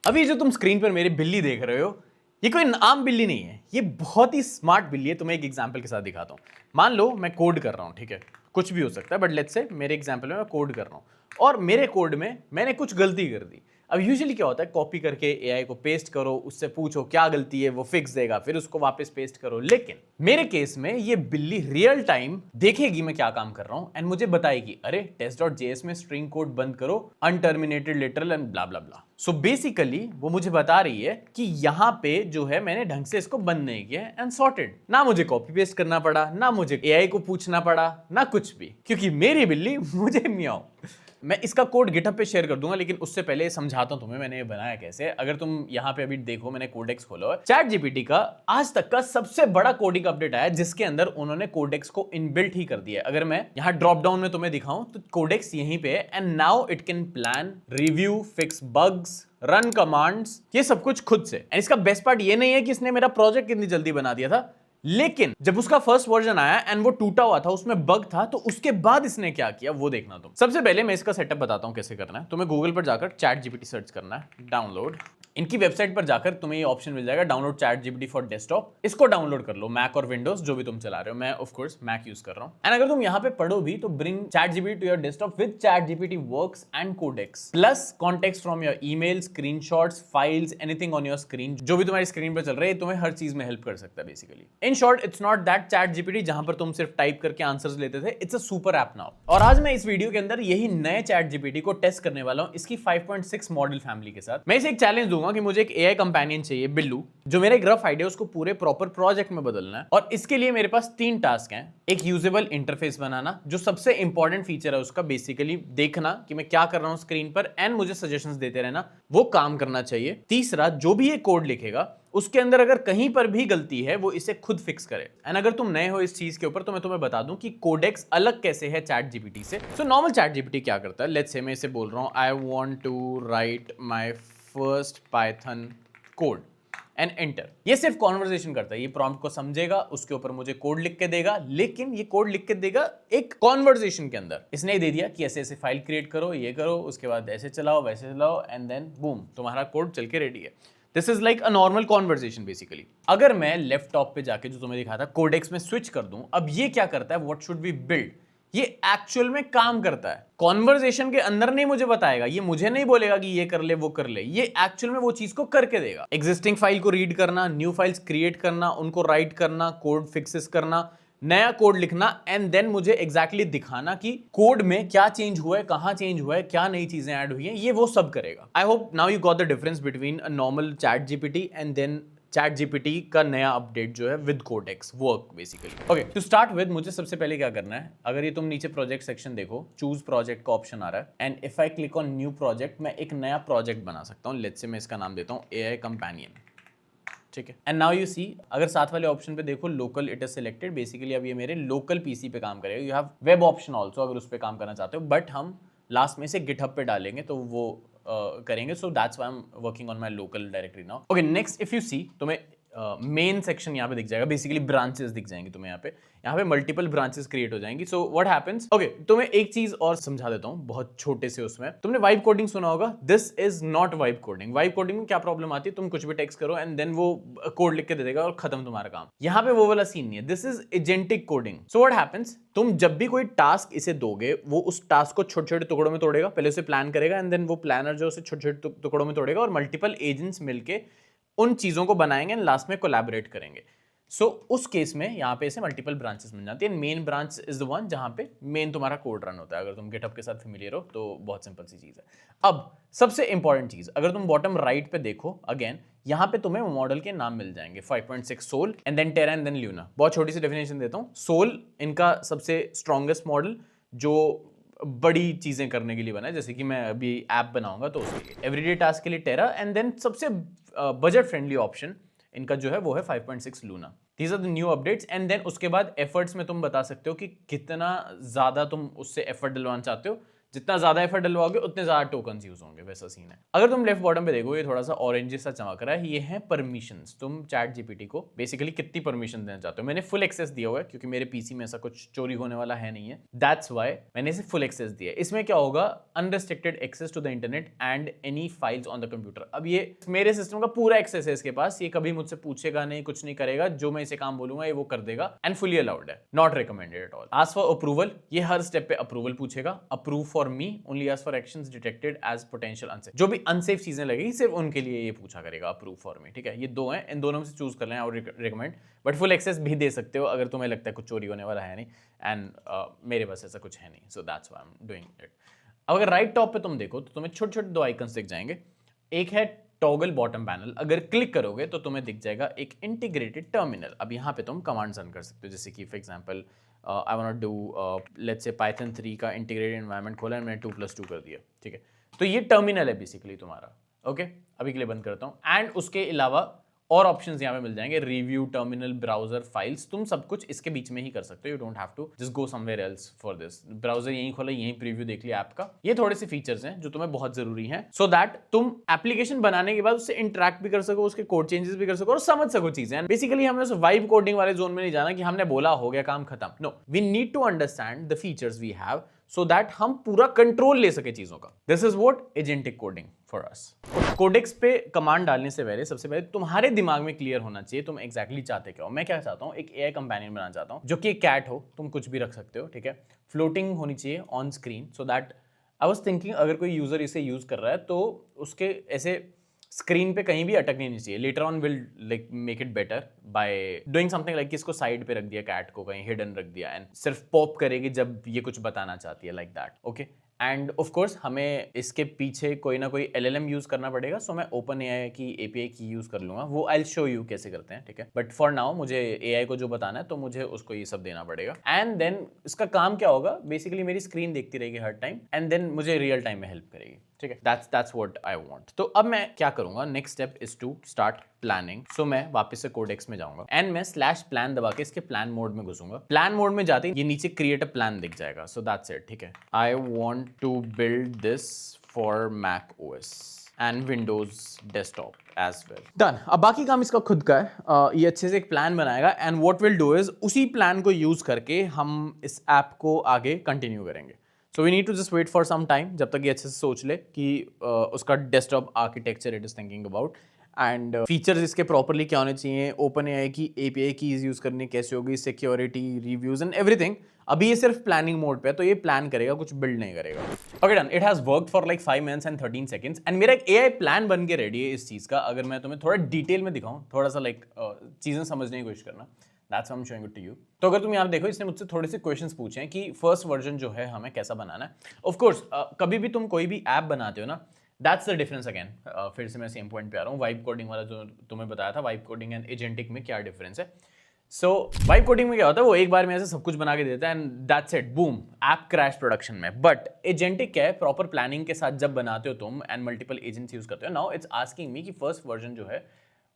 अभी जो तुम स्क्रीन पर मेरी बिल्ली देख रहे हो, ये कोई आम बिल्ली नहीं है, ये बहुत ही स्मार्ट बिल्ली है। तुम्हें एक एग्जांपल के साथ दिखाता हूँ। मान लो मैं कोड कर रहा हूँ, ठीक है, कुछ भी हो सकता है, बट लेट्स से मेरे एग्जांपल में मैं कोड कर रहा हूँ और मेरे कोड में मैंने कुछ गलती कर दी। अब यूजुअली क्या होता है, कॉपी करके एआई को पेस्ट करो, उससे पूछो क्या गलती है, वो फिक्स देगा, फिर उसको वापस पेस्ट करो। लेकिन मेरे केस में ये बिल्ली रियल टाइम देखेगी मैं क्या काम कर रहा हूं एंड मुझे बताएगी, अरे test.js में स्ट्रिंग कोड बंद करो, unterminated literal and blah blah blah. So basically वो मुझे बता रही है कि यहां पे जो है मैंने ढंग से इसको बंद नहीं किया एंड सॉर्टेड। ना मुझे कॉपी पेस्ट करना पड़ा, ना मुझे एआई को पूछना पड़ा, ना कुछ भी, क्योंकि मेरी बिल्ली मुझे मियाओ। मैं इसका कोड गिटहब पे शेयर कर दूंगा, लेकिन उससे पहले समझाता हूं तुम्हें मैंने ये बनाया कैसे। अगर तुम यहां पे अभी देखो, मैंने कोडेक्स खोला है। चैट जीपीटी का आज तक का सबसे बड़ा कोडिंग अपडेट आया जिसके अंदर उन्होंने कोडेक्स को इनबिल्ट ही कर दिया है। अगर मैं यहां ड्रॉप डाउन में तुम्हें दिखाऊं तो कोडेक्स यहीं पे है and now it can plan, review, fix bugs, run commands, ये सब कुछ खुद से। एंड इसका बेस्ट पार्ट ये नहीं है कि इसने मेरा प्रोजेक्ट कितनी जल्दी बना दिया था, लेकिन जब उसका फर्स्ट वर्जन आया एंड वो टूटा हुआ था, उसमें बग था, तो उसके बाद इसने क्या किया वो देखना तुम। सबसे पहले मैं इसका सेटअप बताता हूं कैसे करना है। तुम्हें गूगल पर जाकर चैट जीपीटी सर्च करना है, डाउनलोड। इनकी वेबसाइट पर जाकर तुम्हें ये ऑप्शन मिल जाएगा, download chat GPT for desktop. इसको डाउनलोड कर लो, मैक और विंडोज जो भी तुम चला रहे हो। मैं ऑफ कोर्स मैक यूज कर रहा हूं। एंड अगर तुम यहां पे पढ़ो भी तो bring ChatGPT to your desktop with ChatGPT works and Codex plus context from your email, screenshots, files, anything on your screen. जो भी तुम्हारी स्क्रीन पर चल रहा है तुम्हें हर चीज में हेल्प कर सकता है basically. In short, it's not that chat GPT जहां पर तुम सिर्फ टाइप करके आंसर्स लेते थे, it's a super app now. और आज मैं इस वीडियो के अंदर यही नए चैट जीपीटी को टेस्ट करने वाला हूं, इसकी 5.6 मॉडल फैमिली के साथ। मैं इसे एक चैलेंज दूंगा कि मुझे एक एआई कंपेनियन चाहिए, बिल्लू, जो मेरा एक रफ आइडिया उसको पूरे प्रॉपर प्रोजेक्ट में बदलना है। और इसके लिए मेरे पास 3 टास्क हैं। एक यूजेबल इंटरफेस बनाना, जो सबसे इंपॉर्टेंट फीचर है उसका, बेसिकली देखना कि मैं क्या कर रहा हूं स्क्रीन पर एंड मुझे सजेशंस देते रहना, वो काम करना चाहिए। तीसरा, जो भी ये कोड लिखेगा उसके अंदर अगर कहीं पर भी गलती है वो इसे खुद फिक्स करे। एंड अगर तुम नए हो इस चीज के ऊपर तो मैं तुम्हें बता दूं कि कोडेक्स अलग कैसे है चैट जीपीटी से। सो नॉर्मल चैट जीपीटी क्या करता है, लेट्स से मैं इसे बोल रहा हूं, I want to write my first Python code and enter. ये सिर्फ कॉन्वर्सेशन करता है, ये प्रॉम्प्ट को समझेगा, उसके ऊपर मुझे कोड लिख के देगा, लेकिन ये कोड लिख के देगा एक कॉन्वर्सेशन के अंदर। इसने दे दिया कि ऐसे ऐसे फाइल क्रिएट करो, ये करो, उसके बाद ऐसे चलाओ, वैसे चलाओ, एंड देन बूम, तुम्हारा कोड चल के रेडी है। This is like a normal conversation basically. अगर मैं लेफ्ट टॉप पे जाके जो तुम्हें दिखा था कोडेक्स में स्विच कर दूं, अब ये क्या करता है, व्हाट शुड वी बिल्ड, ये एक्चुअल में काम करता है। कॉन्वर्सेशन के अंदर नहीं मुझे बताएगा, ये मुझे नहीं बोलेगा कि ये कर ले वो कर ले, ये एक्चुअल में वो चीज को करके देगा। एग्जिस्टिंग फाइल को रीड करना, न्यू फाइल्स क्रिएट करना, उनको राइट करना, कोड फिक्सेस करना, नया कोड लिखना एंड देन मुझे एग्जैक्टली दिखाना कि कोड में क्या चेंज हुआ है, कहां चेंज हुआ है, क्या नई चीजें ऐड हुई हैं, ये वो सब करेगा। I hope now you got the difference between a normal ChatGPT and then ChatGPT का नया अपडेट जो है with Codex work basically. Okay, to start with मुझे सबसे पहले क्या करना है, अगर ये तुम नीचे प्रोजेक्ट सेक्शन देखो, चूज प्रोजेक्ट का ऑप्शन आ रहा है and if I click on new project, मैं एक नया प्रोजेक्ट बना सकता हूँ। लेट्स से मैं इसका नाम देता हूँ एआई कंपेनियन, ठीक है। एंड नाउ यू सी, अगर साथ वाले ऑप्शन पे देखो, local it is selected. Basically अब ये मेरे लोकल पीसी पे काम करेगा। You have web option also अगर उस पर काम करना चाहते हो, बट हम लास्ट में से गिटहब पे डालेंगे तो वो करेंगे। So that's why I am working on my local directory now. Okay, next if you see, तुम्हें मेन सेक्शन यहाँ पे दिख जाएगा, बेसिकली ब्रांचेस दिख जाएंगे तुम्हें। यहाँ पे मल्टीपल ब्रांचेस क्रिएट हो जाएंगी। सो व्हाट हैपेंस, ओके, तुम्हें एक चीज और समझा देता हूँ बहुत छोटे से उसमें। तुमने वाइब कोडिंग सुना होगा, this is not vibe coding. Vibe coding में क्या प्रॉब्लम आती है, तुम कुछ भी टेक्स्ट करो एंड देन वो कोड लिख के दे देगा और खत्म तुम्हारा काम। यहाँ पे वो वाला सीन नहीं है, this is agentic coding. So what happens, तुम जब भी कोई टास्क इसे दोगे, वो उस टास्क को छोटे छोटे टुकड़ों में तोड़ेगा, पहले उसे प्लान करेगा एंड देन वो प्लानर जो उसे छोटे छोटे टुकड़ों में तोड़ेगा और मल्टीपल एजेंट्स मिलके उन चीजों को बनाएंगे एंड लास्ट में कोलैबोरेट करेंगे। सो उस केस में यहाँ पे इसे मल्टीपल ब्रांचेस मिल जाती है। Main branch is the one जहाँ पे मेन तुम्हारा कोड रन होता है। अगर तुम गिटहब के साथ फेमिलियर हो तो बहुत सिंपल सी चीज है। अब सबसे इंपॉर्टेंट चीज, अगर तुम बॉटम राइट पे देखो, अगेन यहाँ पे तुम्हें मॉडल के नाम मिल जाएंगे, 5.6 Sol and then Terra and then Luna. बहुत छोटी सी डेफिनेशन देता हूँ। सोल इनका सबसे स्ट्रॉन्गेस्ट मॉडल जो बड़ी चीजें करने के लिए बना है, जैसे कि मैं अभी ऐप बनाऊंगा तो उसके लिए, एवरीडे टास्क के लिए टेरा एंड देन सबसे बजट फ्रेंडली ऑप्शन इनका जो है वो है 5.6 Luna. These are the new updates and then उसके बाद एफर्ट्स में तुम बता सकते हो कि कितना ज्यादा तुम उससे एफर्ट डलवाना चाहते हो जितना ज्यादा एफर्ट डलवाओगे उतने ज्यादा टोकन यूज होंगे, वैसा सीन है। अगर तुम लेफ्ट बॉटम पे देखो, ये थोड़ा सा ऑरेंज सा चमक रहा है, ये है परमिशंस। तुम चैट जीपीटी को बेसिकली कितनी परमिशन देना चाहते हो। मैंने फुल एक्सेस दिया हुआ है क्योंकि मेरे पीसी में ऐसा कुछ चोरी होने वाला है नहीं है, दैट्स व्हाई मैंने इसे फुल एक्सेस दिया है। इसमें क्या होगा, unrestricted access to the internet and any files on the computer. अब ये मेरे सिस्टम का पूरा एक्सेस है इसके पास, ये कभी मुझसे पूछेगा नहीं, कुछ नहीं करेगा, जो मैं इसे काम बोलूंगा ये वो कर देगा, एंड फुली अलाउड है, not recommended at all. Ask for approval, ये हर स्टेप पे अप्रूवल पूछेगा। Approve for me, only ask for actions detected as potential unsafe. जो भी अनसेफ चीजें लगेगी सिर्फ उनके लिए ये पूछा करेगा, अप्रूव फॉर मी, ठीक है। ये दो हैं, इन दोनों में से चूज कर लें और रिकमेंड, बट फुल एक्सेस भी दे सकते हो अगर तुम्हें लगता है कुछ चोरी होने वाला है नहीं, एंड मेरे पास ऐसा कुछ है नहीं, सो that's why I am doing it. अगर राइट टॉप पे तुम देखो तो तुम्हें छोटे छोटे दो आइकन्स दिख जाएंगे। एक है टॉगल बॉटम पैनल, अगर क्लिक करोगे तो तुम्हें दिख जाएगा एक इंटीग्रेटेड टर्मिनल। अब यहाँ पे तुम कमांड्स रन कर सकते हो, जैसे कि for example I want to do let's say Python 3 का इंटीग्रेटेड एनवायरनमेंट खोला, मैंने 2+2 कर दिया, ठीक है। तो ये टर्मिनल है बेसिकली तुम्हारा, ओके। अभी के लिए बंद करता हूँ। एंड उसके अलावा और ऑप्शंस यहाँ पे मिल जाएंगे, रिव्यू, टर्मिनल, ब्राउजर, फाइल्स, तुम सब कुछ इसके बीच में ही कर सकते हो। You don't have to just go somewhere else for this. Browser यहीं खोला, यहीं प्रीव्यू देख लिया ऐप का। ये थोड़े से फीचर्स हैं जो तुम्हें बहुत जरूरी हैं, सो दैट तुम एप्लीकेशन बनाने के बाद उससे इंटरेक्ट भी कर सको, उसके कोड चेंजेस भी कर सको और समझ सको चीजें। बेसिकली हमने उस वाइब कोडिंग वाले जोन में नहीं जाना कि हमने बोला हो गया काम खत्म। No, we need to understand the features we have so that हम पूरा कंट्रोल ले सके चीजों का। This is what agentic coding for us. Codex पे कमांड डालने से पहले सबसे पहले तुम्हारे दिमाग में क्लियर होना चाहिए तुम एग्जैक्टली चाहते क्या हो। मैं क्या चाहता हूँ, एक एआई कंपेनियन बनाना चाहता हूँ जो कि एक कैट हो, तुम कुछ भी रख सकते हो, ठीक है। फ्लोटिंग होनी चाहिए on screen, so that I was thinking अगर कोई यूजर इसे यूज कर रहा है तो उसके ऐसे स्क्रीन पे कहीं भी अटकनी नहीं चाहिए। Later on will like make it better by doing something like इसको साइड पे रख दिया, कैट को कहीं हिडन रख दिया, एंड सिर्फ पॉप करेगी जब ये कुछ बताना चाहती है, like that, okay. End of course हमें इसके पीछे कोई ना कोई एलएलएम यूज करना पड़ेगा, सो मैं ओपन एआई की एपीआई की यूज कर लूंगा, वो आई विल शो यू कैसे करते हैं, ठीक है। बट फॉर नाउ मुझे एआई को जो बताना है तो मुझे उसको ये सब देना पड़ेगा। एंड देन इसका काम क्या होगा, बेसिकली मेरी स्क्रीन देखती रहेगी हर टाइम, एंड देन मुझे रियल टाइम में हेल्प करेगी, ठीक है। That's what I want. तो अब मैं क्या करूंगा, next step is to start planning. So मैं वापस से कोडेक्स में जाऊंगा एंड मैं /plan दबा के इसके प्लान मोड में घुसूंगा। प्लान मोड में जाते ही ये नीचे क्रिएट अ प्लान दिख जाएगा, सो दैट्स इट, ठीक है। I want to build this for Mac OS and Windows desktop as well, done. अब बाकी काम इसका खुद का है। ये अच्छे से एक प्लान बनाएगा and what will do is उसी प्लान को यूज करके हम इस ऐप को आगे कंटिन्यू करेंगे। So we need to just wait for some time, जब तक ये अच्छे से सोच ले कि उसका desktop architecture it is thinking about, and features इसके प्रॉपरली क्या होने चाहिए, ओपन एआई की एपीआई कीज यूज करनी कैसे होगी, सिक्योरिटी, रिव्यूज एंड एवरीथिंग। अभी ये सिर्फ प्लानिंग मोड पे है, तो ये प्लान करेगा, कुछ बिल्ड नहीं करेगा। Okay done, it has worked for like 5 minutes and 13 seconds and मेरा एक एआई प्लान बन के रेडी है इस चीज का। अगर मैं तुम्हें थोड़ा डिटेल में दिखाऊं, थोड़ा सा लाइक चीजें समझने की कोशिश करना, that's why I am showing it to you. तो अगर तुम यहाँ देखो, इसने मुझसे थोड़े से क्वेश्चंस पूछे हैं कि फर्स्ट वर्जन जो है हमें कैसा बनाना है। ऑफ कोर्स कभी भी तुम कोई भी ऐप बनाते हो ना, दैट्स द डिफरेंस अगेन। फिर से मैं सेम पॉइंट पे आ रहा हूँ, वाइब कोडिंग वाला जो तुम्हें बताया था, वाइब कोडिंग एंड एजेंटिक में क्या डिफरेंस है। सो वाइब कोडिंग में क्या होता है, वो एक बार में ऐसे सब कुछ बना के देता है and that's it, boom, app crash production में। बट एजेंटिक क्या है, प्रॉपर प्लानिंग के साथ जब बनाते हो तुम एंड मल्टीपल एजेंट्स यूज करते हो, नाउ इट्स आस्किंग मी कि फर्स्ट वर्जन जो है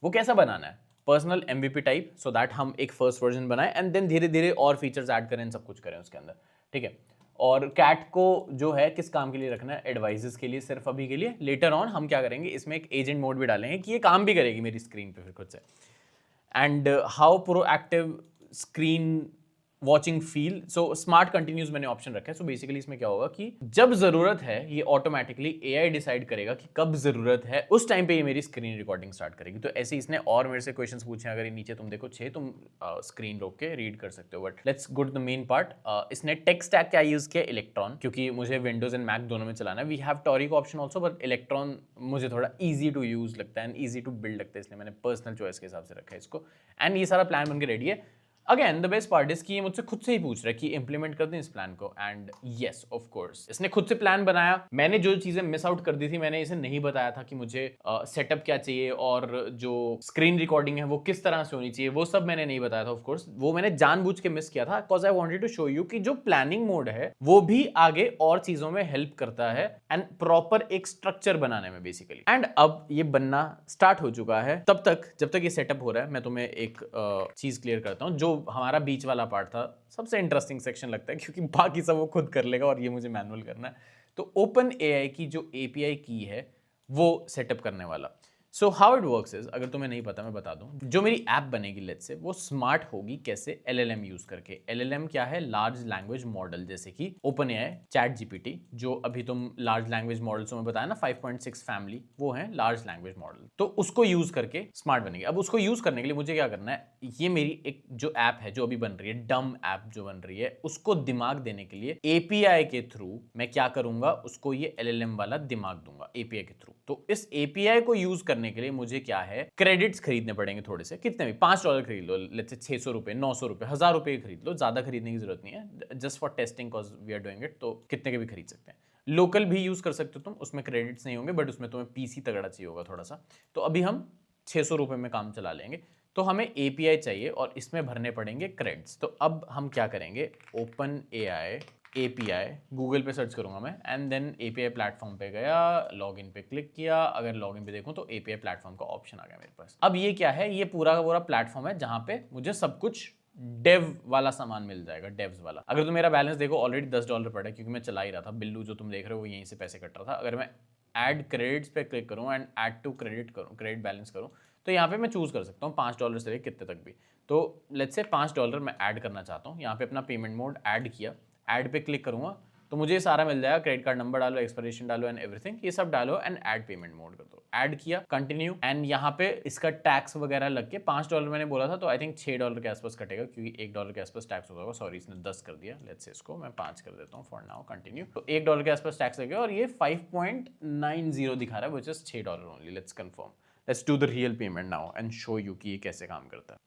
वो कैसा बनाना है, personal MVP type, so that हम एक फर्स्ट वर्जन बनाए एंड देन धीरे धीरे और फीचर्स ऐड करें, सब कुछ करें उसके अंदर, ठीक है। और कैट को जो है किस काम के लिए रखना है, एडवाइजेस के लिए, सिर्फ अभी के लिए। लेटर ऑन हम क्या करेंगे, इसमें एक एजेंट मोड भी डालेंगे कि ये काम भी करेगी मेरी स्क्रीन पे फिर खुद से। And how proactive screen watching feel, so smart continues मैंने ऑप्शन रखा है। सो बेसिकली इसमें क्या होगा कि जब जरूरत है ये ऑटोमेटिकली एआई डिसाइड करेगा कि कब जरूरत है, उस टाइम पे ये मेरी स्क्रीन रिकॉर्डिंग स्टार्ट करेगी। तो ऐसे इसने और मेरे से क्वेश्चंस पूछे, अगर ये नीचे तुम देखो 6, तुम स्क्रीन रोक के रीड कर सकते हो। But let's go to the main part. इसने टेक स्टैक क्या यूज किया, इलेक्ट्रॉन, क्योंकि मुझे विंडोज एंड मैक दोनों में चलाना है। वी हैव टॉरी का ऑप्शन ऑल्सो, बट इलेक्ट्रॉन मुझे थोड़ा ईजी टू यूज लगता है एंड ईजी टू बिल्ड लगता है, इसलिए मैंने पर्सनल चॉइस के हिसाब से रखा है इसको। एंड ये सारा प्लान बन के रेडी है। Again the best part is कि ये मुझसे खुद से ही पूछ रहा है कि इंप्लीमेंट कर दें इस प्लान को, एंड यस ऑफ कोर्स इसने खुद से प्लान बनाया। मैंने जो चीजें मिस आउट कर दी थी, मैंने इसे नहीं बताया था कि मुझे सेटअप क्या चाहिए और जो स्क्रीन रिकॉर्डिंग है वो किस तरह से होनी चाहिए, वो सब मैंने नहीं बताया था। ऑफ कोर्स वो मैंने जानबूझ के मिस किया था, because I wanted to show you कि जो प्लानिंग मोड है वो भी आगे और चीजों में हेल्प करता है एंड प्रॉपर एक स्ट्रक्चर बनाने में बेसिकली। एंड अब ये बनना स्टार्ट हो चुका है। तब तक जब तक ये सेटअप हो रहा है, मैं तुम्हें एक चीज क्लियर करता हूँ। जो हमारा बीच वाला पार्ट था सबसे इंटरेस्टिंग सेक्शन लगता है, क्योंकि बाकी सब वो खुद कर लेगा और ये मुझे मैनुअल करना है। तो ओपन एआई की जो एपीआई की है वो सेटअप करने वाला। So how it works is, अगर तुम्हें नहीं पता मैं बता दूं, जो मेरी ऐप बनेगी लेट्स से, वो स्मार्ट होगी कैसे, एलएलएम यूज करके। एलएलएम क्या है, लार्ज लैंग्वेज मॉडल, जैसे कि ओपन एआई, चैट जीपीटी, जो अभी तुम लार्ज लैंग्वेज मॉडल्स में बताया ना 5.6 फैमिली, वो है लार्ज लैंग्वेज मॉडल। तो उसको यूज करके स्मार्ट बनेगी। अब उसको यूज करने के लिए मुझे क्या करना है, ये मेरी एक जो ऐप है जो अभी बन रही है, डम ऐप जो बन रही है, उसको दिमाग देने के लिए एपीआई के थ्रू मैं क्या करूंगा, उसको ये एलएलएम वाला दिमाग दूंगा एपीआई के थ्रू। तो इस एपीआई को यूज करने के लिए मुझे क्या है, क्रेडिट्स खरीदने पड़ेंगे थोड़े से, कितने भी, $5 खरीद लो, लेट्स से 600 रुपए, 900 रुपए, 1000 रुपए खरीद लो, ज्यादा खरीदने की जरूरत नहीं है, just for testing cause we are doing it, तो कितने के भी खरीद सकते हैं। लोकल भी यूज कर सकते हो तुम, उसमें क्रेडिट्स नहीं होंगे, बट उसमें तुम्हें पीसी तगड़ा चाहिए होगा थोड़ा सा। तो अभी हम 600 रुपए में काम चला लेंगे। तो हमें एपीआई चाहिए और इसमें भरने पड़ेंगे क्रेडिट्स। तो अब हम क्या करेंगे, ओपन एआई एपीआई गूगल पे सर्च करूंगा मैं, एंड देन एपीआई प्लेटफॉर्म पे गया, लॉगिन पे क्लिक किया। अगर लॉगिन पे देखूं तो एपीआई प्लेटफॉर्म का ऑप्शन आ गया मेरे पास। अब ये क्या है, ये पूरा का पूरा प्लेटफॉर्म है जहां पे मुझे सब कुछ डेव वाला सामान मिल जाएगा, डेव्स वाला। अगर तुम मेरा बैलेंस देखो, ऑलरेडी $10 पड़ा है, क्योंकि मैं चला ही रहा था। बिल्लू जो तुम देख रहे हो वो यहीं से पैसे कट रहा था। अगर मैं ऐड क्रेडिट्स पे क्लिक करूँ एंड ऐड टू क्रेडिट करूँ, क्रेडिट बैलेंस करूँ, तो यहाँ पे मैं चूज कर सकता हूँ $5 से लेकर कितने तक भी। तो लेट्स से $5 मैं ऐड करना चाहता हूँ। यहाँ पे अपना पेमेंट मोड ऐड किया, ऐड पे क्लिक करूंगा तो मुझे सारा मिल जाएगा, क्रेडिट कार्ड नंबर डालो, एक्सपायरेशन डालो एंड एवरीथिंग, ये सब डालो एंड ऐड पेमेंट मोड कर दो। ऐड किया, कंटिन्यू, एंड यहाँ पे इसका टैक्स वगैरह लग के $5 मैंने बोला था, तो आई थिंक $6 के आसपास कटेगा, क्योंकि $1 के आसपास टैक्स होगा। सॉरी, इसने 10 कर दिया, लेट्स से इसको मैं 5 कर देता हूँ फॉर नाउ, कंटिन्यू। तो $1 के आसपास टैक्स लगेगा और ये 5.90 दिखा रहा है, which is $6 only. Let's confirm, let's do the real payment now and show you कि ये कैसे काम करता है।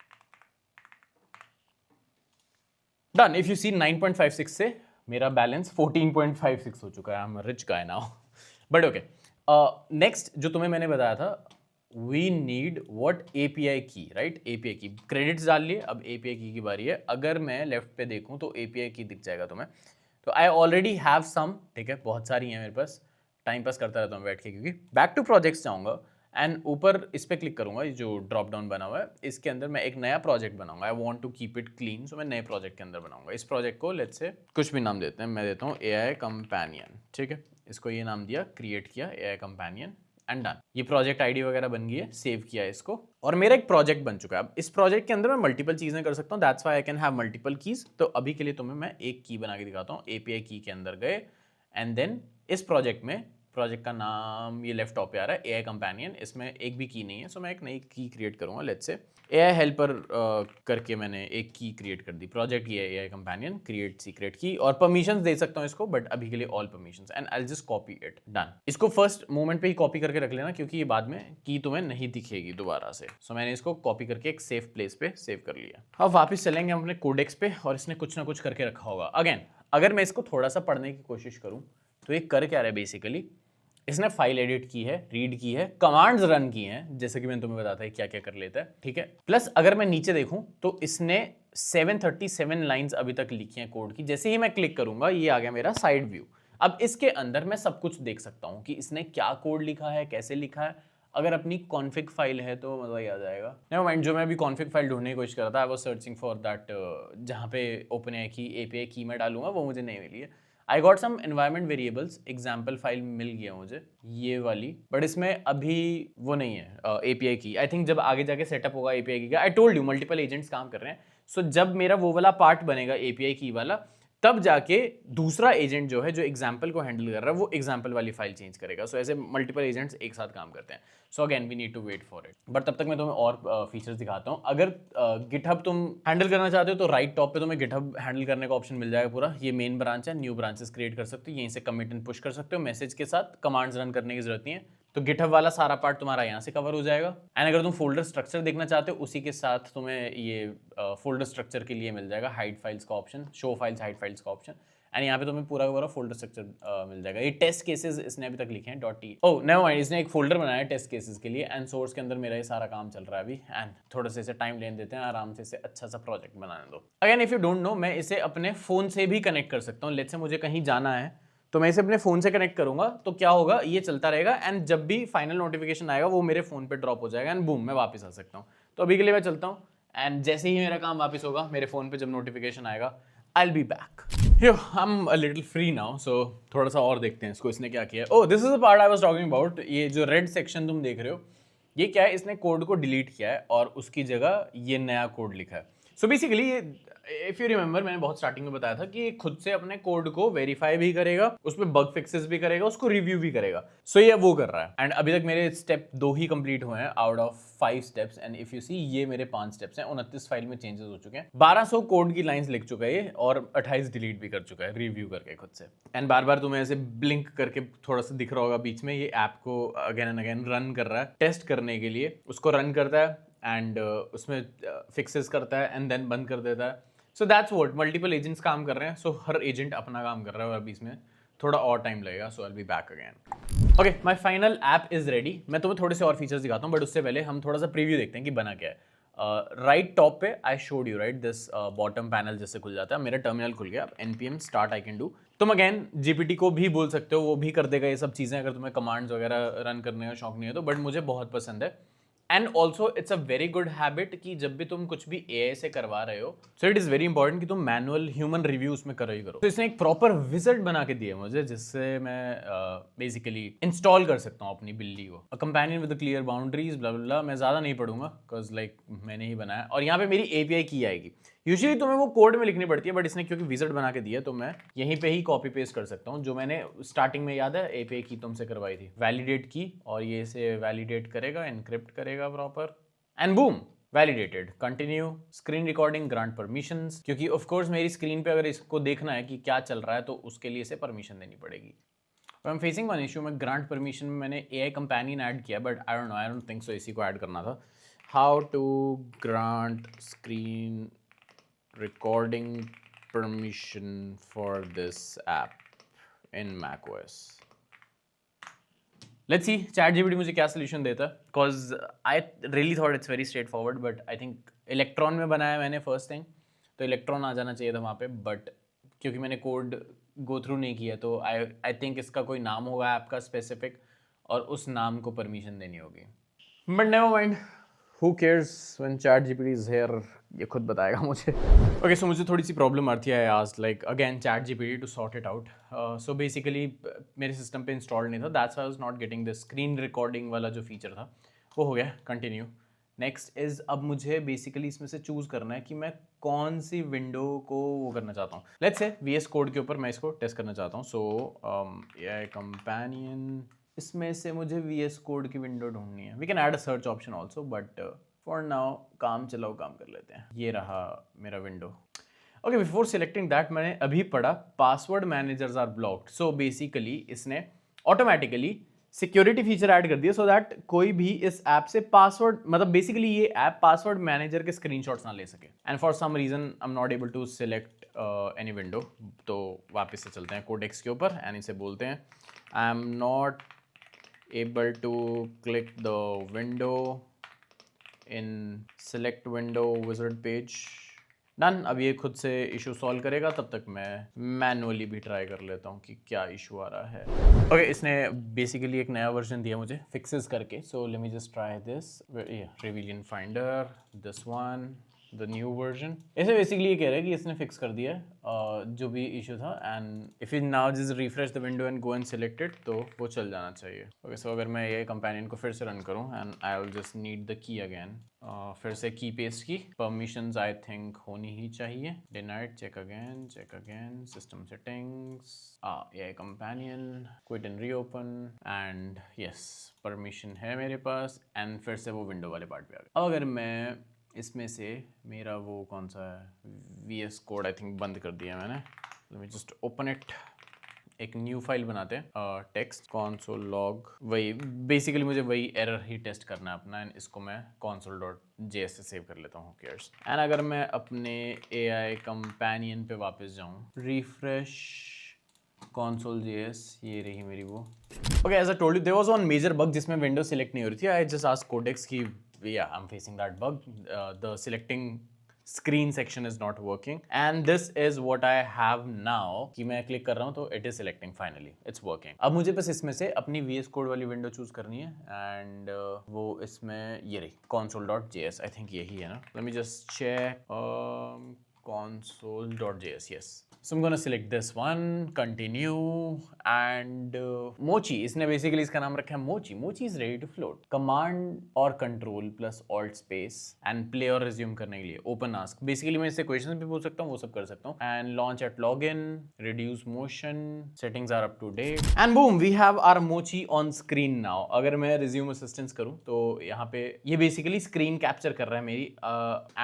डन। इफ यू सी 9.56 से मेरा बैलेंस 14.56 हो चुका है। I am rich guy now, but okay. Next जो तुम्हें मैंने बताया था, वी नीड व्हाट, एपीआई की, राइट। एपीआई की क्रेडिट्स डाल लिए, अब एपीआई की बारी है। अगर मैं लेफ्ट पे देखूं तो एपीआई की दिख जाएगा तुम्हें। तो आई ऑलरेडी हैव सम, ठीक है, बहुत सारी हैं मेरे पास, टाइम पास करता रहता हूँ बैठ के, क्योंकि बैक टू प्रोजेक्ट्स जाऊँगा एंड ऊपर इस पर क्लिक करूंगा, ये जो ड्रॉप डाउन बना हुआ है, इसके अंदर मैं एक नया प्रोजेक्ट बनाऊंगा। I want to keep it clean, so मैं नए प्रोजेक्ट के अंदर बनाऊंगा। इस प्रोजेक्ट को लेट्स से कुछ भी नाम देते हैं, मैं देता हूँ एआई कंपेनियन, ठीक है। इसको ये नाम दिया, क्रिएट किया एआई कंपेनियन एंड डन। ये प्रोजेक्ट आईडी वगैरह बन गई है, सेव किया इसको, और मेरा एक प्रोजेक्ट बन चुका है। अब इस प्रोजेक्ट के अंदर मैं मल्टीपल चीजें कर सकता हूँ, that's why I can have multiple keys. तो अभी के लिए तुम्हें मैं एक की बना के दिखाता हूँ। एपीआई की के अंदर गए एंड देन इस प्रोजेक्ट में, प्रोजेक्ट का नाम ये लेफ्ट टॉप पे आ रहा है, एआई कंपेनियन। इसमें एक भी की नहीं है, सो मैं एक नई की क्रिएट करूंगा। लेट्स से एआई हेल्पर करके मैंने एक की क्रिएट कर दी। प्रोजेक्ट ये एआई कंपेनियन, क्रिएट सीक्रेट की, और परमिशंस दे सकता हूँ इसको, बट अभी के लिए all permissions, and I will just copy it, done. इसको फर्स्ट मोमेंट पे ही कॉपी करके रख लेना, क्योंकि ये बाद में की तुम्हें नहीं दिखेगी दोबारा से। सो मैंने इसको कॉपी करके एक सेफ प्लेस पे सेव कर लिया। अब वापस चलेंगे हम अपने कोडेक्स पे, और इसने कुछ ना कुछ करके रखा होगा। अगेन अगर मैं इसको थोड़ा सा पढ़ने की कोशिश करूं तो ये कर क्या रहा है, बेसिकली इसने फाइल एडिट की है, रीड की है, कमांड्स रन की हैं, जैसे कि मैंने तुम्हें बताया क्या क्या कर लेता है, ठीक है। प्लस अगर मैं नीचे देखूं तो इसने 737 लाइंस अभी तक लिखी हैं कोड की। जैसे ही मैं क्लिक करूंगा ये आ गया मेरा साइड व्यू। अब इसके अंदर मैं सब कुछ देख सकता हूं कि इसने क्या कोड लिखा है, कैसे लिखा है। अगर अपनी कॉन्फिग फाइल है तो मजा ही आ जाएगा। नेवर माइंड, जो मैं अभी कॉन्फिग फाइल ढूंढने की कोशिश कर रहा था, I was searching for that, जहां पे ओपनएआई की एपीआई की मैं डालूंगा, वो मुझे नहीं मिली है। I got some environment variables, example file मिल गया मुझे ये वाली, बट इसमें अभी वो नहीं है एपीआई की। आई थिंक जब आगे जाके सेटअप होगा एपीआई की का, आई टोल्ड यू मल्टीपल एजेंट्स काम कर रहे हैं। सो जब मेरा वो वाला पार्ट बनेगा एपीआई की वाला, तब जाके दूसरा एजेंट जो है, जो एग्जाम्पल को हैंडल कर रहा है, वो एग्जाम्पल वाली फाइल चेंज करेगा। सो ऐसे मल्टीपल एजेंट्स एक साथ काम करते हैं। So again we need to wait for it, but तब तक मैं तुम्हें और फीचर्स दिखाता हूँ। अगर गिटहब तुम हैंडल करना चाहते हो तो राइट टॉप पे तुम्हें गिटहब हैंडल करने का ऑप्शन मिल जाएगा पूरा। ये मेन ब्रांच है, न्यू ब्रांचेस क्रिएट कर सकते हो, यहीं से कमिट एंड पुश कर सकते हो मैसेज के साथ, कमांड्स रन करने की जरूरत नहीं है। तो गिटहब वाला सारा पार्ट तुम्हारा यहाँ से कवर हो जाएगा। एंड अगर तुम फोल्डर स्ट्रक्चर देखना चाहते हो, उसी के साथ तुम्हें ये फोल्डर स्ट्रक्चर के लिए मिल जाएगा हाइड फाइल्स का option, show files hide files का ऑप्शन, एंड यहाँ पे तुम्हें पूरा का पूरा फोल्डर स्ट्रक्चर मिल जाएगा। ये टेस्ट केसेस इसने अभी तक लिखे हैं .t। ओह नेवर माइंड, इसने एक फोल्डर बनाया है टेस्ट केसेस के लिए, एंड सोर्स के अंदर मेरा ये सारा काम चल रहा है अभी। एंड थोड़ा सा इसे टाइम लेने देते हैं, आराम से इसे अच्छा सा प्रोजेक्ट बनाने दो। Again if you don't know, मैं इसे अपने फोन से भी कनेक्ट कर सकता हूँ। लेट्स से मुझे कहीं जाना है तो मैं इसे अपने फोन से कनेक्ट करूंगा, तो क्या होगा, ये चलता रहेगा, एंड जब भी फाइनल नोटिफिकेशन आएगा वो मेरे फोन पे ड्रॉप हो जाएगा, एंड बूम मैं वापस आ सकता हूँ। तो अभी के लिए मैं चलता हूँ, एंड जैसे ही मेरा काम वापस होगा, मेरे फोन पे जब नोटिफिकेशन आएगा I'll be back. Yo, I'm a little free now, so थोड़ा सा और देखते हैं इसको इसने क्या किया है. Oh, this is the part I was talking about. ये जो रेड सेक्शन तुम देख रहे हो, ये क्या है, इसने कोड को डिलीट किया है और उसकी जगह ये नया कोड लिखा है. सो बेसिकली ये, इफ यू रिमेंबर, मैंने बहुत स्टार्टिंग में बताया था कि ये खुद से अपने कोड को वेरीफाई भी करेगा, उसमें बग फिक्सेस भी करेगा, उसको रिव्यू भी करेगा. सो ये वो कर रहा है. एंड अभी तक मेरे स्टेप 2 ही कंप्लीट हुए हैं out of 5 steps. And if you see, ये मेरे 5 स्टेप्स हैं. 29 फाइल में चेंजेस हो चुके हैं, 1200 कोड की लाइंस लिख चुका है ये, और 28 डिलीट भी कर चुका है रिव्यू करके खुद से. एंड बार बार तुम्हें ऐसे ब्लिंक करके थोड़ा सा दिख रहा होगा बीच में, ये ऐप को अगेन एंड अगेन रन कर रहा है टेस्ट करने के लिए. उसको रन करता है एंड उसमें फिक्सेस करता है एंड देन बंद कर देता है. So that's what, multiple agents काम कर रहे हैं. सो हर एजेंट अपना काम कर रहा है और अभी इसमें थोड़ा और टाइम लगेगा. So I will be back again. Okay, my final app is ready. मैं तुम्हें थोड़े से और फीचर्स दिखाता हूँ, बट उससे पहले हम थोड़ा सा प्रीव्यू देखते हैं कि बना क्या है. राइट टॉप पे I showed you right this bottom panel जैसे खुल जाता है. मेरा टर्मिनल खुल गया. npm start I can do. तुम अगेन जीपीटी को भी बोल सकते हो, वो भी कर देगा ये सब चीज़ें अगर तुम्हें कमांड्स वगैरह रन करने का शौक नहीं है तो. बट मुझे बहुत पसंद है. And also it's a very good habit कि जब भी तुम कुछ भी AI से करवा रहे हो, so it is very important कि तुम मैनुअल ह्यूमन रिव्यू उसमें करो ही करो. तो इसने एक प्रॉपर विजिट बना के दिया मुझे, जिससे मैं बेसिकली इंस्टॉल कर सकता हूँ अपनी बिल्ली को. A companion with clear boundaries blah blah. मैं ज़्यादा नहीं पढ़ूंगा बिकॉज लाइक मैंने ही बनाया. और यहाँ पे मेरी API की आएगी. यूजुअली तुम्हें वो कोड में लिखनी पड़ती है, बट इसने क्योंकि विजिट बना के दिया तो मैं यहीं पे ही कॉपी पेस्ट कर सकता हूँ. जो मैंने स्टार्टिंग में याद है API की तुमसे करवाई थी, वैलिडेट की, और ये इसे वैलिडेट करेगा, एनक्रिप्ट करेगा proper, and boom, validated. Continue screen recording, grant permissions, क्योंकि ऑफ कोर्स मेरी स्क्रीन पे अगर इसको देखना है कि क्या चल रहा है तो उसके लिए इसे परमिशन देनी पड़ेगी. I am facing one issue. मैं ग्रांट परमिशन में मैंने AI कंपेनियन ऐड किया, but I don't think so इसी को ऐड करना था. How to grant screen recording permission for this app in macOS. Let's see ChatGPT मुझे क्या solution देता है, cause I really thought it's very straightforward, but I think Electron में बनाया मैंने first thing, तो Electron आ जाना चाहिए था वहाँ पे, but क्योंकि मैंने कोड go through नहीं किया तो I think इसका कोई नाम होगा ऐप का specific, और उस नाम को permission देनी होगी. But never mind. Who cares when ChatGPT is here? ये खुद बताएगा मुझे. Okay, so मुझे थोड़ी सी प्रॉब्लम आती है. I asked like again ChatGPT to sort it out. So basically मेरे सिस्टम पे इंस्टॉल नहीं था. That's why I was not getting the screen recording वाला जो फीचर था वो हो गया. Continue. नेक्स्ट इज, अब मुझे बेसिकली इसमें से चूज करना है कि मैं कौन सी विंडो को वो करना चाहता हूँ. लेट्स से VS कोड के ऊपर मैं इसको टेस्ट करना चाहता हूँ. सो AI कंपेनियन, इसमें से मुझे VS कोड की विंडो ढूंढनी है. We can add a search option also, but for now काम चलाओ काम कर लेते हैं. ये रहा मेरा window. Okay, before selecting that मैंने अभी पढ़ा password managers are blocked. So basically इसने ऑटोमेटिकली सिक्योरिटी फीचर ऐड कर दिया सो दैट कोई भी इस ऐप से पासवर्ड, मतलब बेसिकली ये ऐप पासवर्ड मैनेजर के स्क्रीनशॉट्स ना ले सके. And for some reason I am not able to select any window. तो वापस से चलते हैं कोडेक्स के ऊपर एंड इसे बोलते हैं आई am not able to click the window in select window wizard page. Done. अब ये खुद से इशू सॉल्व करेगा, तब तक मैं मैनुअली भी ट्राई कर लेता हूँ कि क्या इशू आ रहा है. ओके, इसने बेसिकली एक नया वर्जन दिया मुझे फिक्सेस करके. So let me just try this. Reveal in finder, this one, the new version. ऐसे बेसिकली ये कह रहा है कि इसने फिक्स कर दिया है जो भी इशू था. And if you now just refresh the window and go and select it, तो वो चल जाना चाहिए. ओके, सो अगर मैं ये कंपेनियन को फिर से रन करूं and I will just need the key again. फिर से की पेस्ट की. परमिशंस आई थिंक होनी ही चाहिए. Denied, check again, system settings, AI companion, quit and reopen, and yes permission है मेरे पास. एंड फिर से वो विंडो वाले पार्ट पे आ गया. अब अगर मैं इसमें से मेरा वो कौन सा है VS कोड, आई थिंक बंद कर दिया मैंने. Late me just open it. एक न्यू फाइल बनाते हैं, टेक्स्ट console log. वही बेसिकली मुझे वही एरर ही टेस्ट करना है अपना. एंड इसको मैं console.js से सेव कर लेता हूँ. केयर्स. एंड अगर मैं अपने AI कंपेनियन पे वापस जाऊँ, रिफ्रेश console.js, ये रही मेरी वो. Okay, as I told you there was one major bug जिसमें विंडो सेलेक्ट नहीं हो रही थी. आई जस्ट आस्क्ड कोडेक्स की yeah, I'm facing that bug. The selecting screen section is not working, and this is what I have now. कि मैं click कर रहा हूँ तो it is selecting finally. It's working. अब मुझे बस इसमें से अपनी VS Code वाली विंडो चूज करनी है. एंड वो इसमें ये रही console.js. I think यही है ना. Let me just check. console.js. Yes. So I'm gonna select this one, continue, and Mochi. इसने basically इसका नाम रखा है Mochi. Mochi is ready to float. Command और Control plus Alt space and play और resume करने के लिए open ask. Basically मैं इससे questions भी पूछ सकता हूँ, वो सब कर सकता हूँ. And launch at login, reduce motion, settings are up to date, and boom, we have our Mochi on screen now. अगर मैं resume assistance करूँ तो यहाँ पे ये basically screen capture कर रहा है मेरी,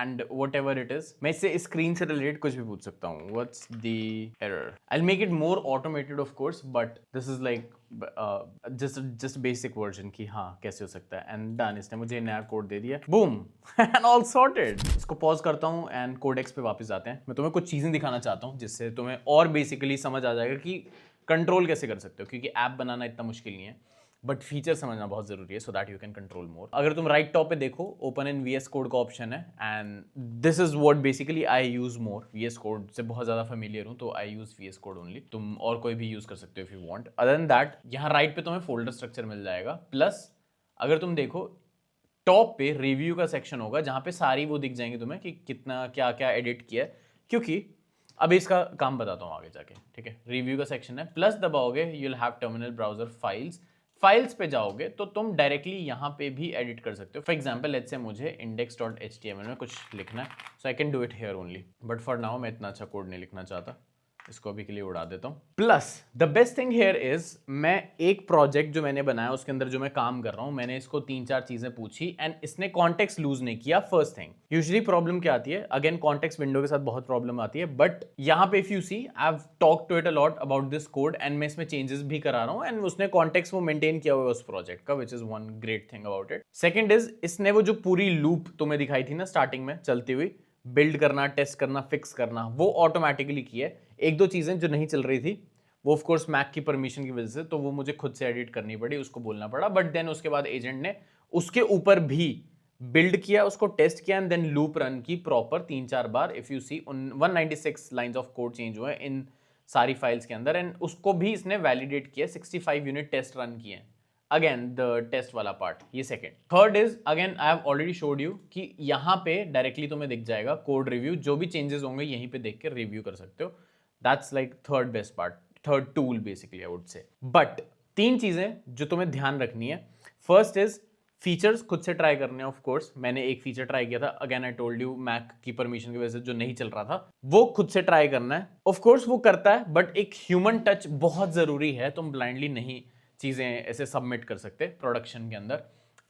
and whatever it is, मैं इससे स्क्रीन से रिलेटेड कुछ भी पूछ सकता हूँ. What's the error? I'll make it more automated of course, but this is like just basic version कि हाँ कैसे हो सकता है. And done. इसने मुझे नया कोड दे दिया. Boom and all sorted. इसको पॉज करता हूँ and codex पे वापस आते हैं. मैं तुम्हें कुछ चीजें दिखाना चाहता हूँ जिससे तुम्हें और बेसिकली समझ आ जाएगा कि कंट्रोल कैसे कर सकते हो, क्योंकि ऐप बनाना इतना मुश्किल नहीं है बट फीचर समझना बहुत जरूरी है, so that you can control मोर. अगर तुम राइट टॉप पे देखो, ओपन इन VS कोड का ऑप्शन है, and this is what basically I use more. VS code से बहुत ज्यादा फेमिलियर हूं तो आई यूज VS कोड ओनली. तुम और कोई भी यूज कर सकते हो if you want. Other than that, यहाँ राइट पे तुम्हें फोल्डर स्ट्रक्चर मिल जाएगा. प्लस अगर तुम देखो टॉप पे रिव्यू का सेक्शन होगा जहां पे सारी वो दिख जाएंगे तुम्हें कि कितना क्या क्या एडिट किया है, क्योंकि अब इसका काम बताता हूँ आगे जाके. ठीक है, रिव्यू का सेक्शन है. प्लस दबाओगे you will have terminal browser files पे जाओगे तो तुम डायरेक्टली यहाँ पे भी एडिट कर सकते हो. फॉर एग्जाम्पल लेट्स से मुझे index.html में कुछ लिखना है, so I can do it here only. But for now मैं इतना अच्छा कोड नहीं लिखना चाहता, इसको अभी के लिए उड़ा देता हूँ. Plus the best thing here is, मैं एक प्रोजेक्ट जो मैंने बनाया उसके अंदर जो मैं काम कर रहा हूँ, मैंने इसको 3-4 चीजें पूछी एंड इसने कॉन्टेक्स्ट लूज नहीं किया. फर्स्ट थिंग, यूजुअली प्रॉब्लम क्या आती है, अगेन कॉन्टेक्स्ट विंडो के साथ बहुत प्रॉब्लम आती है, बट यहाँ पे if you see I have talk to it a lot about this code and मैं इसमें चेंजेस भी करा रहा हूँ एंड उसने कॉन्टेक्स्ट वो मेंटेन किया हुआ है उस प्रोजेक्ट का, which is one great thing about it. Second is, इसने वो जो पूरी लूप तुम्हें दिखाई थी ना स्टार्टिंग में चलती हुई, बिल्ड करना, टेस्ट करना, फिक्स करना, वो ऑटोमेटिकली किया है. एक दो चीजें जो नहीं चल रही थी वो ऑफ कोर्स मैक की परमिशन की वजह से, तो वो मुझे खुद से एडिट करनी पड़ी, उसको बोलना पड़ा. बट देन उसके बाद एजेंट ने उसके ऊपर भी बिल्ड किया, उसको टेस्ट किया एंड देन लूप रन की प्रॉपर 3-4 बार. If you see 196 lines of code change हुए इन सारी फाइल्स के अंदर एंड उसको भी इसने वैलिडेट किया. 65 यूनिट टेस्ट रन किए. अगेन द टेस्ट वाला पार्ट, ये second. Third is, again I have already showed you कि यहाँ पे डायरेक्टली तुम्हें दिख जाएगा कोड रिव्यू, जो भी चेंजेस होंगे यहीं पे देख के रिव्यू कर सकते हो. That's like third best part, third tool basically I would say. But 3 चीजें जो तुम्हें ध्यान रखनी है. फर्स्ट इज फीचर्स खुद से ट्राई करने हैं. ऑफ कोर्स मैंने एक फीचर ट्राई किया था, again I told you Mac की परमिशन की वजह से जो नहीं चल रहा था, वो खुद से ट्राई करना है. ऑफ कोर्स वो करता है बट एक ह्यूमन टच बहुत जरूरी है. तुम ब्लाइंडली नहीं चीजें ऐसे सबमिट कर सकते प्रोडक्शन के अंदर,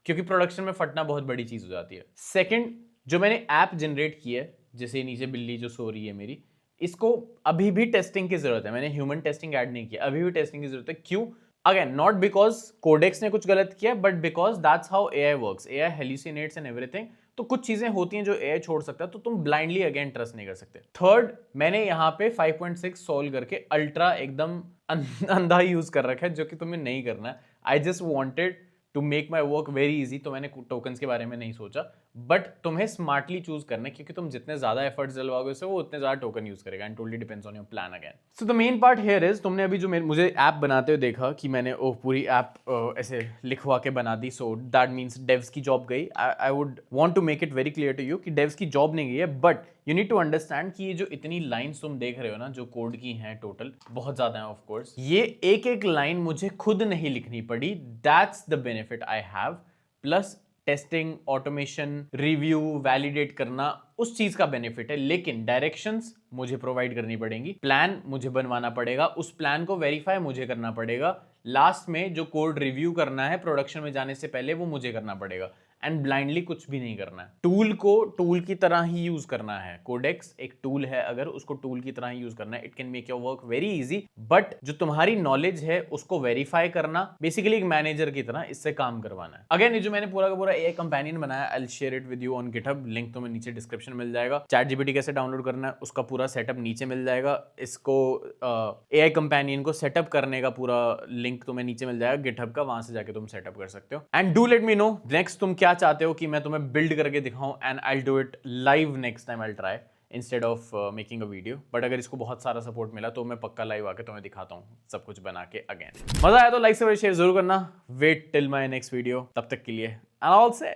क्योंकि प्रोडक्शन में फटना बहुत बड़ी चीज हो जाती है. सेकंड, जो मैंने ऐप जनरेट की है, जैसे नीचे बिल्ली जो सो रही है मेरी, इसको अभी भी टेस्टिंग की जरूरत है. मैंने ह्यूमन टेस्टिंग ऐड नहीं किया, अभी भी टेस्टिंग की जरूरत है. क्यों? अगेन नॉट बिकॉज कोडेक्स ने कुछ गलत किया, but because that's how AI works. AI hallucinates and everything. तो कुछ चीजें होती हैं जो AI छोड़ सकता है, तो तुम ब्लाइंडली अगेन ट्रस्ट नहीं कर सकते. थर्ड, मैंने यहाँ पे 5.6 सॉल्व करके अल्ट्रा एकदम अंधा यूज कर रखा है, जो कि तुम्हें नहीं करना है. I just wanted to make my work very easy, तो मैंने टोकन्स के बारे में नहीं सोचा. बट तुम्हें स्मार्टली चूज करना है, क्योंकि तुम जितने ज्यादा एफर्ट्स डलवाओगे उससे वो उतने ज्यादा टोकन यूज करेगा and totally depends on your plan again. So the main part here is, तुमने अभी जो मुझे ऐप बनाते हुए देखा कि मैंने पूरी ऐप ऐसे लिखवा के बना दी, सो दैट मीन्स डेव्स की जॉब गई. I would want to make it very clear to you कि डेव्स की जॉब नहीं गई है, but you need to understand कि ये जो इतनी लाइंस तुम देख रहे हो ना, जो कोड की हैं टोटल, बहुत ज्यादा है ऑफ कोर्स. ये एक एक लाइन मुझे खुद नहीं लिखनी पड़ी. That's the benefit I have. Plus testing, automation, review, validate करना, उस चीज का बेनिफिट है. लेकिन डायरेक्शंस मुझे प्रोवाइड करनी पड़ेंगी, प्लान मुझे बनवाना पड़ेगा, उस प्लान को वेरीफाई मुझे करना पड़ेगा. लास्ट में जो कोड रिव्यू करना है प्रोडक्शन में जाने से पहले, वो मुझे करना पड़ेगा. एंड ब्लाइंडली कुछ भी नहीं करना है. टूल को टूल की तरह ही यूज करना है. कोडेक्स एक टूल है, अगर उसको टूल की तरह ही यूज करना है, it can make your work very easy. But जो तुम्हारी नॉलेज है उसको वेरीफाई करना, बेसिकली एक मैनेजर की तरह इससे काम करवाना है. अगेन ये जो मैंने पूरा का पूरा AI कंपेनियन बनाया, I will share it with you on GitHub. Link तुम्हें नीचे डिस्क्रिप्शन मिल जाएगा. ChatGPT कैसे डाउनलोड करना है उसका पूरा सेटअप नीचे मिल जाएगा. इसको AI कंपेनियन को सेटअप करने का पूरा लिंक तुम्हें नीचे मिल जाएगा गिटहब का, वहां से जाके तुम सेटअप कर सकते हो. And do let me know next तुम क्या चाहते हो कि मैं तुम्हें बिल्ड करके दिखाऊं, and I do it live next time. I try instead of making a video. But अगर इसको बहुत सारा सपोर्ट मिला तो मैं पक्का लाइव आके तुम्हें दिखाता हूँ सब कुछ बना के अगेन. मजा आया तो लाइक से शेयर जरूर करना. Wait till my next video. तब तक के लिए एंड ऑल से